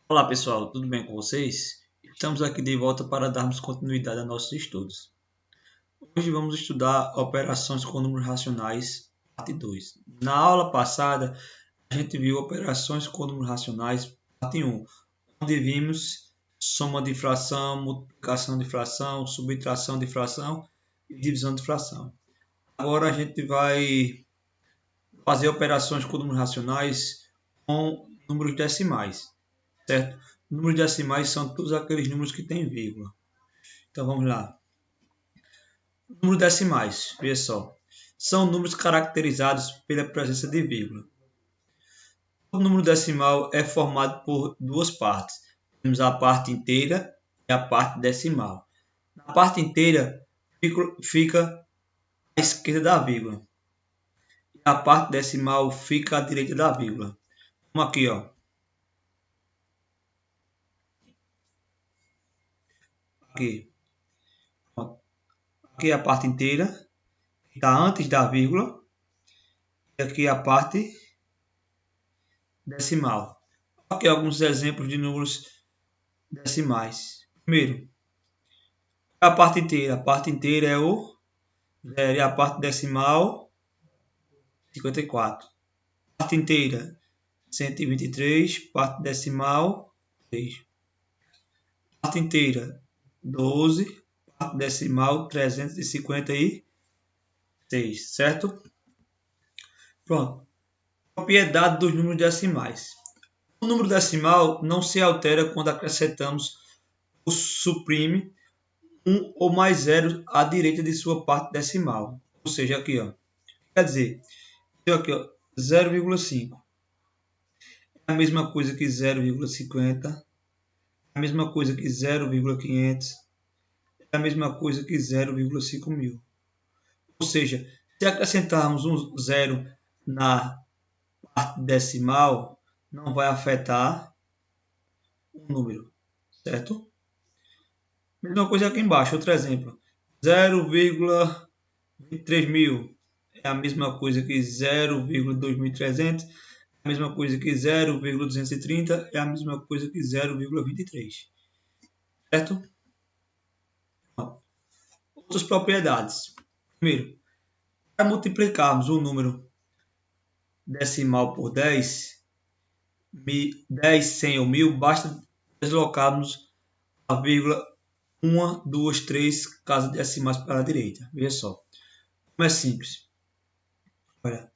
Olá pessoal, tudo bem com vocês? Estamos aqui de volta para darmos continuidade a nossos estudos. Hoje vamos estudar operações com números racionais, parte 2. Na aula passada, a gente viu operações com números racionais, parte 1, onde vimos soma de fração, multiplicação de fração, subtração de fração e divisão de fração. Agora a gente vai fazer operações com números racionais com números decimais. Certo? Números decimais são todos aqueles números que têm vírgula. Então vamos lá. Números decimais, veja só, são números caracterizados pela presença de vírgula. O número decimal é formado por duas partes. Temos a parte inteira e a parte decimal. Na parte inteira fica à esquerda da vírgula. E a parte decimal fica à direita da vírgula. Vamos aqui, ó. Aqui é a parte inteira, que está antes da vírgula. E aqui é a parte decimal. Aqui alguns exemplos de números decimais. Primeiro, a parte inteira. A parte inteira é o 0 e a parte decimal 54. Parte inteira 123, parte decimal 3. Parte inteira 12, parte decimal 356, certo? Pronto. Propriedade dos números decimais. O número decimal não se altera quando acrescentamos ou suprime um ou mais zeros à direita de sua parte decimal. Ou seja, aqui, ó. Quer dizer, aqui, ó, 0,5 é a mesma coisa que 0,50, é a mesma coisa que 0,500, é a mesma coisa que 0,5 mil. Ou seja, se acrescentarmos um zero na parte decimal, não vai afetar o número, certo? Mesma coisa aqui embaixo, outro exemplo. 0,23 mil é a mesma coisa que 0,2300, é a mesma coisa que 0,230, é a mesma coisa que 0,23. Certo? Outras propriedades. Primeiro, para multiplicarmos um número decimal por 10, 10, 100 ou 1000, basta deslocarmos a vírgula 1, 2, 3 casas decimais para a direita. Veja só. Como é simples. Olha,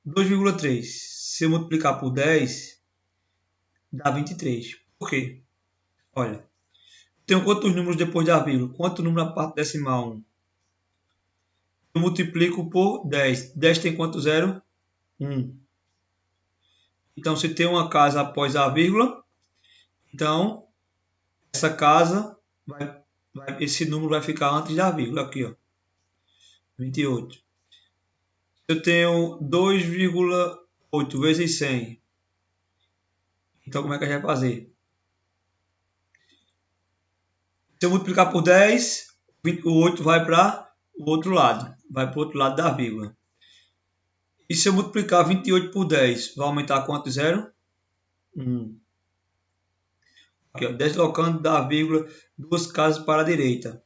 2,3. Se eu multiplicar por 10, dá 23. Por quê? Olha, tenho quantos números depois da vírgula? Quanto número na parte decimal? 1. Eu multiplico por 10. 10 tem quanto zero? 1. Então, se tem uma casa após a vírgula, então essa casa esse número vai ficar antes da vírgula. Aqui, ó, 28. Eu tenho 2,8 vezes 100. Então, como é que a gente vai fazer? Se eu multiplicar por 10, o 8 vai para o outro lado. Vai para o outro lado da vírgula. E se eu multiplicar 28 por 10, vai aumentar quanto zero? 1. Aqui, ó, deslocando da vírgula duas casas para a direita.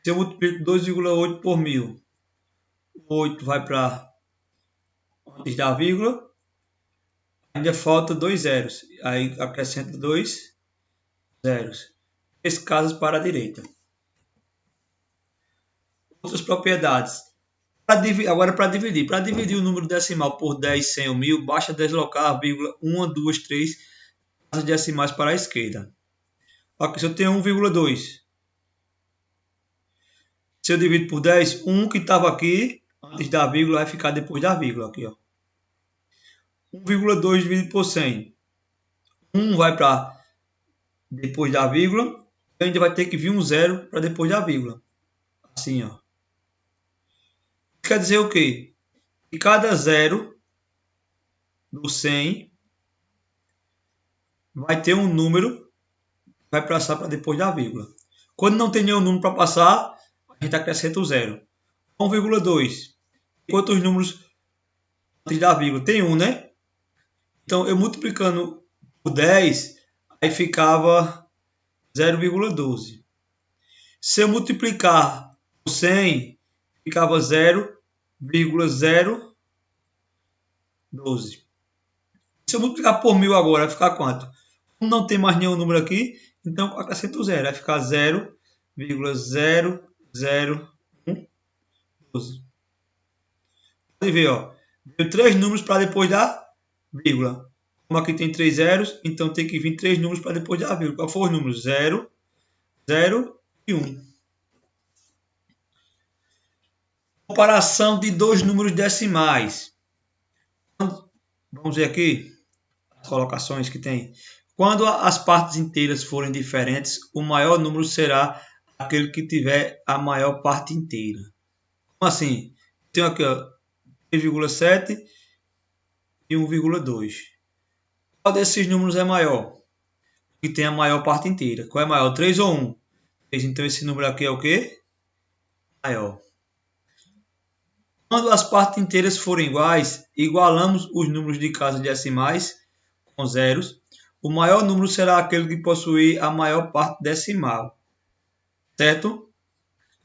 Se eu multiplico 2,8 por 1000, o 8 vai para antes da vírgula. Ainda falta 2 zeros. Aí acrescenta 2 zeros. 3 casas para a direita. Outras propriedades. Agora para dividir. Para dividir o número decimal por 10, 100 ou 1000, basta deslocar a vírgula 1, 2, 3 casas decimais para a esquerda. Aqui, se eu tenho 1,2. Se eu divido por 10, 1 que estava aqui antes da vírgula vai ficar depois da vírgula. Aqui, ó. 1,2 dividido por 100. 1 vai para depois da vírgula. E ainda vai ter que vir um zero para depois da vírgula. Assim, ó. Quer dizer o quê? Que cada zero do 100 vai ter um número que vai passar para depois da vírgula. Quando não tem nenhum número para passar, a gente acrescenta o zero. 1,2. Quantos números antes da vírgula? Tem 1, né? Então, eu multiplicando por 10, aí ficava 0,12. Se eu multiplicar por 100, ficava 0,012. Se eu multiplicar por 1000 agora, vai ficar quanto? Como não tem mais nenhum número aqui, então eu acrescento zero. Vai ficar 0,0012. Pode ver, ó. Deu 3 números para depois da vírgula. Como aqui tem 3 zeros, então tem que vir 3 números para depois da vírgula. Qual foram os números? 0, 0 e 1. Comparação de dois números decimais. Vamos ver aqui as colocações que tem. Quando as partes inteiras forem diferentes, o maior número será aquele que tiver a maior parte inteira. Como assim? Tem aqui, ó, 3,7 e 1,2. Qual desses números é maior? Que tem a maior parte inteira. Qual é maior? 3 ou 1? 3. Então esse número aqui é o quê? Maior. Quando as partes inteiras forem iguais, igualamos os números de casas decimais com zeros. O maior número será aquele que possui a maior parte decimal. Certo?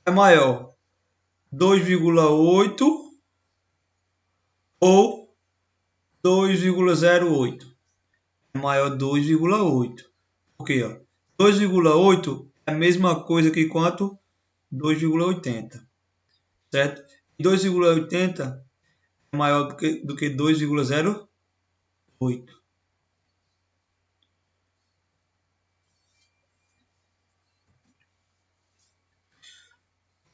É maior 2,8 ou 2,08. É maior 2,8. Por quê? 2,8 é a mesma coisa que quanto? 2,80. Certo? 2,80 é maior do que 2,08.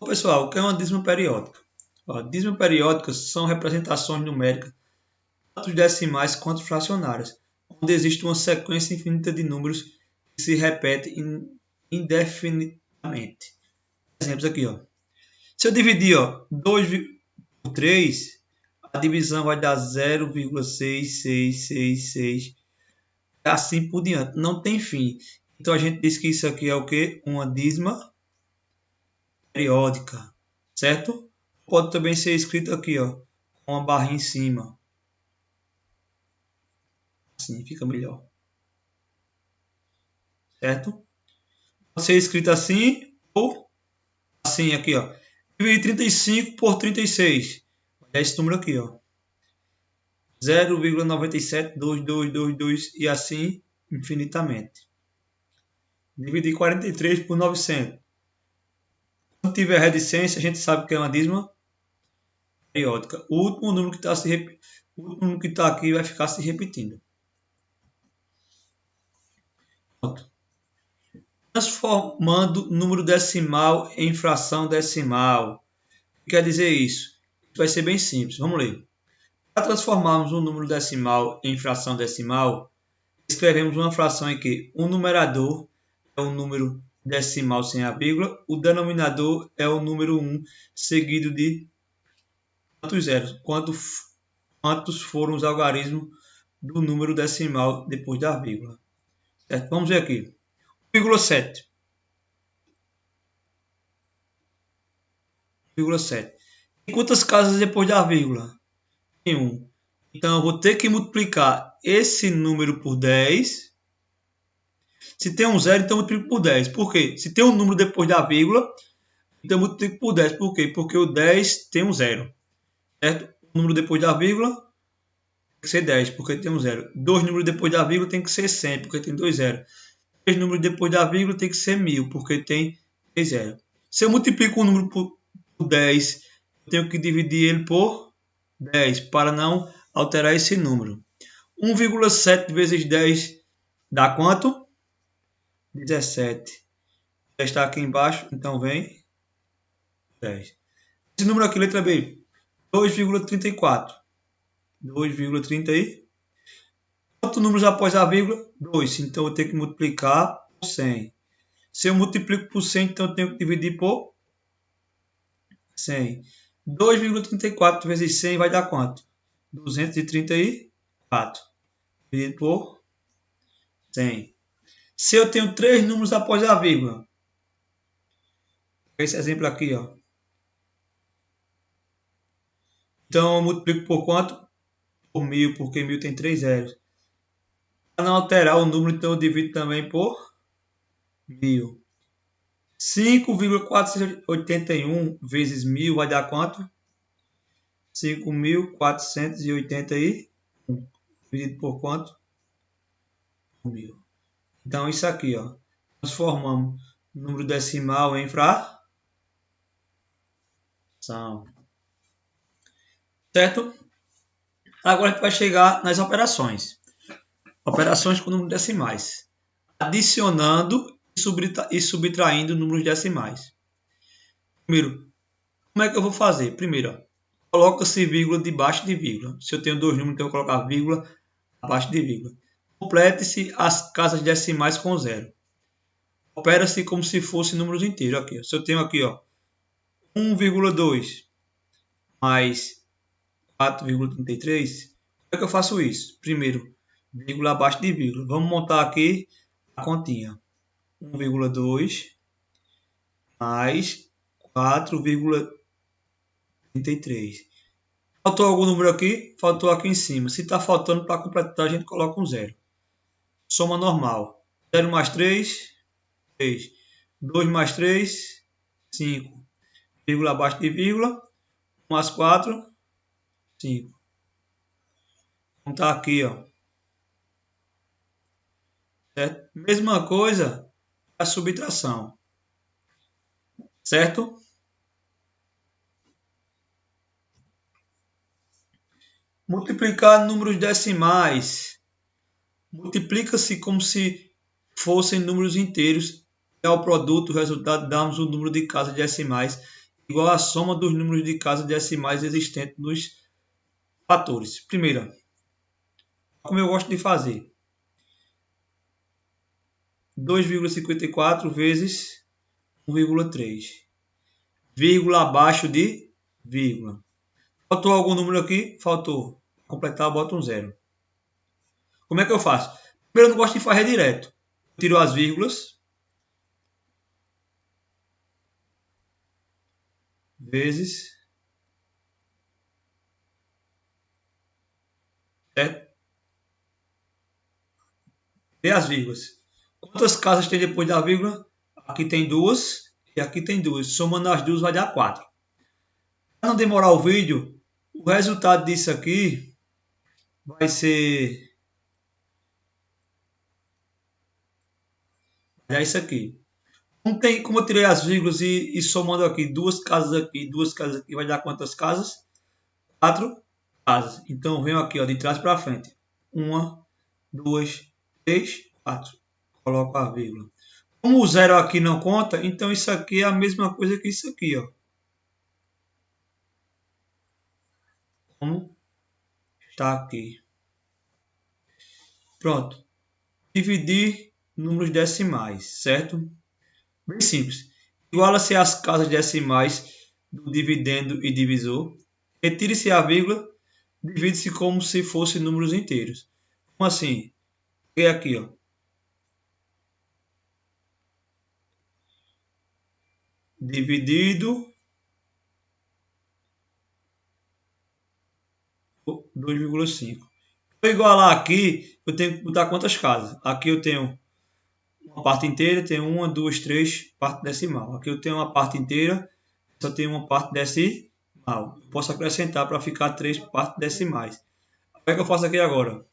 Pessoal, o que é uma dízima periódica? Dízimas periódicas são representações numéricas, tanto decimais quanto fracionárias, onde existe uma sequência infinita de números que se repete indefinidamente. Exemplos aqui, ó. Se eu dividir 2 por 3, a divisão vai dar 0,6666, assim por diante. Não tem fim. Então a gente diz que isso aqui é o quê? Uma dízima periódica, certo? Pode também ser escrito aqui, ó, com uma barra em cima. Assim fica melhor. Certo? Pode ser escrito assim ou assim aqui, ó. Dividir 35 por 36. É esse número aqui, ó. 0,972222 e assim infinitamente. Dividir 43 por 900. Quando tiver reticência, a gente sabe que é uma dízima periódica. O último número que está aqui vai ficar se repetindo. Pronto. Transformando número decimal em fração decimal. O que quer dizer isso? Vai ser bem simples. Vamos ler. Para transformarmos um número decimal em fração decimal, escrevemos uma fração em que o numerador é o número decimal sem a vírgula, o denominador é o número 1, seguido de quantos zeros? Quantos foram os algarismos do número decimal depois da vírgula. Certo? Vamos ver aqui. 1,7. 1,7. E quantas casas depois da vírgula? Tem 1. Então, eu vou ter que multiplicar esse número por 10. Se tem um zero, então eu multiplico por 10. Por quê? Se tem um número depois da vírgula, então eu multiplico por 10. Por quê? Porque o 10 tem um zero. Certo? O número depois da vírgula tem que ser 10, porque tem um zero. Dois números depois da vírgula tem que ser 100, porque tem dois zeros. Três números depois da vírgula tem que ser 1000, porque tem 3 zeros. Se eu multiplico um número por 10, eu tenho que dividir ele por 10, para não alterar esse número. 1,7 vezes 10 dá quanto? 17. Já está aqui embaixo, então vem 10. Esse número aqui, letra B, 2,34. 2,34. Quantos números após a vírgula? 2. Então eu tenho que multiplicar por 100. Se eu multiplico por 100, então eu tenho que dividir por 100. 2,34 vezes 100 vai dar quanto? 234. Dividido por 100. Se eu tenho 3 números após a vírgula, esse exemplo aqui, ó. Então eu multiplico por quanto? Por 1000, porque 1000 tem 3 zeros. Para não alterar o número, então eu divido também por 1000. 5,481 vezes 1000 vai dar quanto? 5.481 dividido por quanto? Por 1000. Então isso aqui, ó, transformamos o número decimal em fração. Certo? Agora a gente vai chegar nas operações. Operações com números decimais. Adicionando e subtraindo números decimais. Primeiro, como é que eu vou fazer? Primeiro, coloca-se vírgula debaixo de vírgula. Se eu tenho dois números, então eu vou colocar vírgula abaixo de vírgula. Complete-se as casas decimais com zero. Opera-se como se fossem números inteiros. Aqui, se eu tenho aqui, ó, 1,2 mais 4,33, como é que eu faço isso? Primeiro, vírgula abaixo de vírgula. Vamos montar aqui a continha. 1,2 mais 4,33. Faltou algum número aqui? Faltou aqui em cima. Se está faltando para completar, a gente coloca um zero. Soma normal. 0 mais 3, 3. 2 mais 3, 5. Vírgula abaixo de vírgula. 1 mais 4, 5. Vamos estar aqui, ó. Certo? Mesma coisa a subtração. Certo? Multiplicar números decimais. Multiplica-se como se fossem números inteiros. E ao produto, o resultado, damos o número de casas decimais igual à soma dos números de casas decimais existentes nos fatores. Primeira, como eu gosto de fazer. 2,54 vezes 1,3. Vírgula abaixo de vírgula. Faltou algum número aqui? Faltou. Para completar, eu boto um zero. Como é que eu faço? Primeiro, eu não gosto de fazer direto. Eu tiro as vírgulas. Vezes. Certo? E as vírgulas. Quantas casas tem depois da vírgula? Aqui tem duas e aqui tem duas. Somando as duas vai dar 4. Para não demorar o vídeo, o resultado disso aqui vai ser... É isso aqui. Como eu tirei as vírgulas e somando aqui, duas casas aqui, vai dar quantas casas? 4 casas. Então, venho aqui, ó, de trás para frente. 1, 2, 3, 4. Coloco a vírgula. Como o zero aqui não conta, então isso aqui é a mesma coisa que isso aqui, ó. Como está aqui. Pronto. Dividir números decimais, certo? Bem simples. Iguala-se às casas decimais do dividendo e divisor. Retire-se a vírgula. Divide-se como se fossem números inteiros. Como assim? Peguei aqui, ó. Dividido por 2,5. Para igualar aqui, eu tenho que botar quantas casas? Aqui eu tenho uma parte inteira, tenho 1, 2, 3 parte decimal. Aqui eu tenho uma parte inteira, só tenho uma parte decimal. Eu posso acrescentar para ficar 3 partes decimais. O que é que eu faço aqui agora?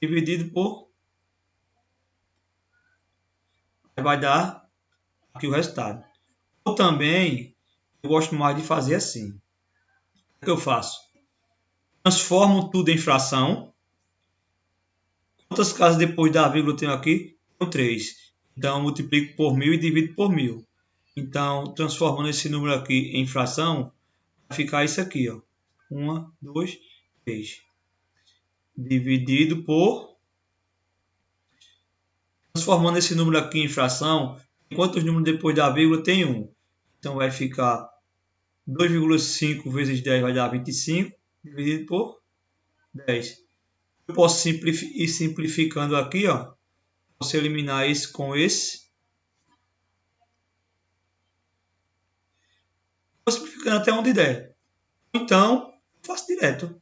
Dividido por... vai dar aqui o resultado. Ou também, eu gosto mais de fazer assim. O que eu faço? Transformo tudo em fração. Quantas casas depois da vírgula eu tenho aqui? Tenho 3. Então, eu multiplico por 1000 e divido por 1000. Então, transformando esse número aqui em fração, vai ficar isso aqui, ó. 1, 2, 3. Dividido por... Transformando esse número aqui em fração, quantos números depois da vírgula tem 1? Então, vai ficar 2,5 vezes 10 vai dar 25, dividido por 10. Eu posso ir simplificando aqui, ó. Posso eliminar esse com esse. Vou simplificando até onde der. Então, faço direto.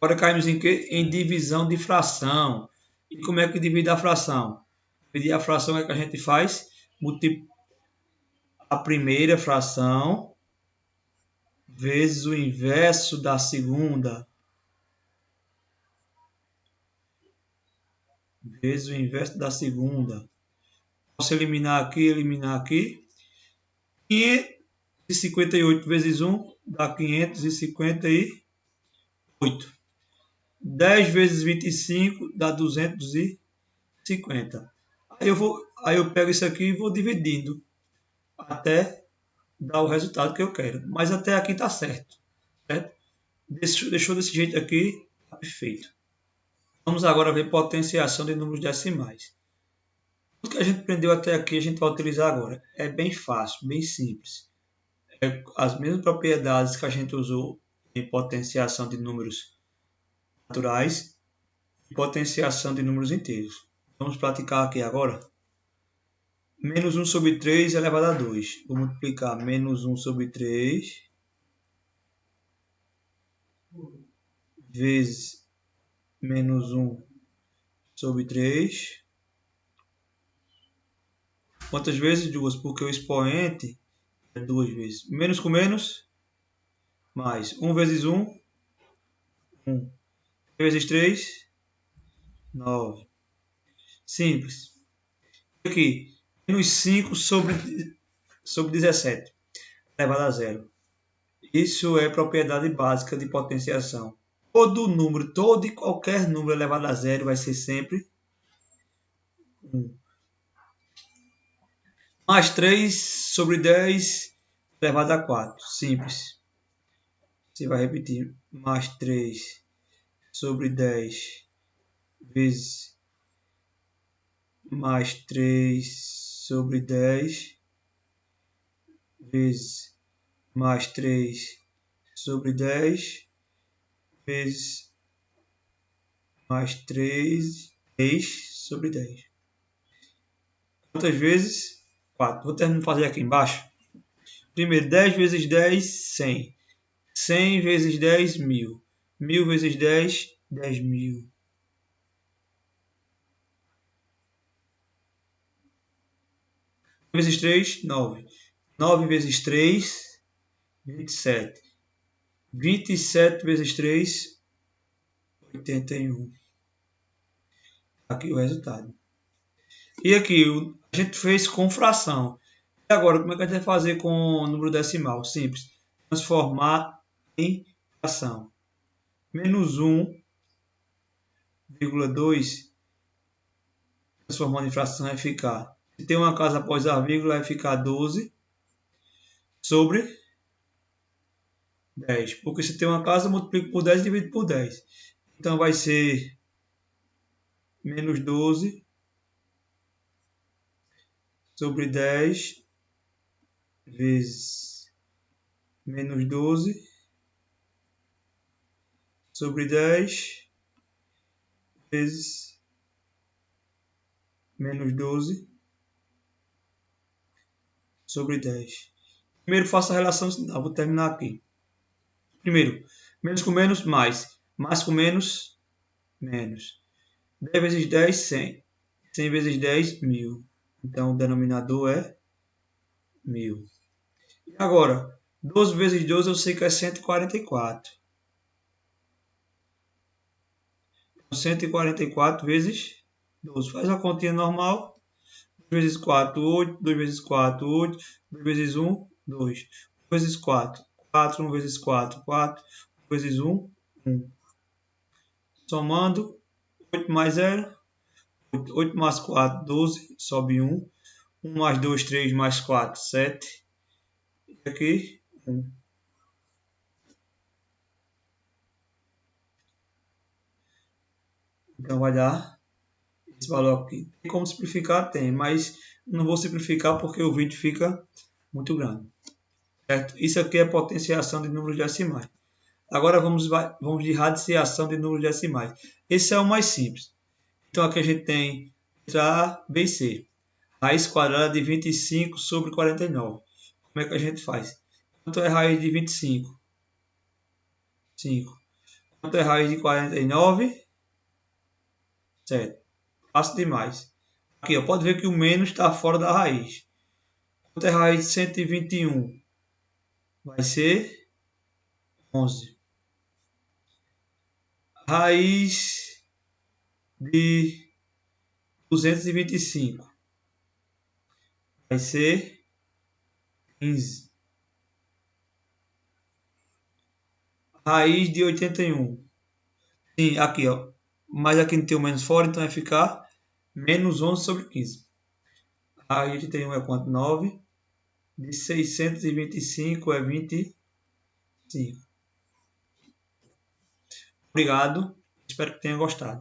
Agora caímos em quê? Em divisão de fração. E como é que divide a fração? Dividir a fração é que a gente faz a primeira fração vezes o inverso da segunda. Vezes o inverso da segunda. Posso eliminar aqui. 558 vezes 1 dá 558. 10 vezes 25 dá 250. Aí eu pego isso aqui e vou dividindo até dar o resultado que eu quero. Mas até aqui está certo. Deixou desse jeito aqui, tá perfeito. Vamos agora ver potenciação de números decimais. Tudo que a gente aprendeu até aqui a gente vai utilizar agora. É bem fácil, bem simples. As mesmas propriedades que a gente usou em potenciação de números naturais e potenciação de números inteiros. Vamos praticar aqui agora. Menos 1 sobre 3 elevado a 2. Vou multiplicar menos 1 sobre 3 vezes menos 1 sobre 3. Quantas vezes? 2, porque o expoente é 2 vezes. Menos com menos, mais 1 vezes 1, 1. 3 vezes 3, 9. Simples. Aqui, menos 5 sobre 17, elevado a 0. Isso é propriedade básica de potenciação. Todo e qualquer número elevado a 0 vai ser sempre 1. Mais 3 sobre 10 elevado a 4. Simples. Você vai repetir. Mais 3 sobre 10 vezes mais 3 sobre 10 vezes mais 3 sobre 10 vezes mais 3 sobre 10. Quantas vezes? 4. Vou terminar de fazer aqui embaixo. Primeiro, 10 vezes 10, 100. 100 vezes 10, 1000. 1000 vezes 10, 10.000. Vezes 3, 9. 9 vezes 3, 27. 27 vezes 3, 81. Aqui o resultado. E aqui a gente fez com fração. E agora, como é que a gente vai fazer com o número decimal? Simples. Transformar em fração. Menos 1,2 transformando em fração vai ficar. Se tem uma casa após a vírgula, vai ficar 12 sobre 10. Porque se tem uma casa, multiplico por 10 e divido por 10. Então vai ser menos 12 sobre 10 vezes menos 12 sobre 10 vezes menos 12 sobre 10. Primeiro faço a relação, vou terminar aqui. Primeiro, menos com menos, mais. Mais com menos, menos. 10 vezes 10, 100. 100 vezes 10, 1000. Então o denominador é 1000. E agora, 12 vezes 12 eu sei que é 144. 144 vezes 12. Faz a continha normal. 2 vezes 4, 8. 2 vezes 4, 8. 2 vezes 1, 2. 1 vezes 4, 4. 1 vezes 4, 4. 1 vezes 1, 1. Somando, 8 mais 0, 8. 8 mais 4, 12. Sobe 1. 1 mais 2, 3 mais 4, 7. E aqui, 1. Então vai dar esse valor aqui. Tem como simplificar? Tem, mas não vou simplificar porque o vídeo fica muito grande. Certo? Isso aqui é potenciação de números decimais. Agora vamos de radiciação de números decimais. Esse é o mais simples. Então aqui a gente tem letra A, B e C. Raiz quadrada de 25 sobre 49. Como é que a gente faz? Quanto é raiz de 25? 5. Quanto é raiz de 49? 7. Fácil demais. Aqui, ó, pode ver que o menos está fora da raiz. Quanto é raiz de 121? Vai ser 11. Raiz de 225 vai ser 15. Raiz de 81. Sim, aqui, ó. Mas aqui não tem o menos fora, então vai ficar menos 11 sobre 15. Raiz de 81 é quanto? 9. De 625 é 25. Obrigado. Espero que tenha gostado.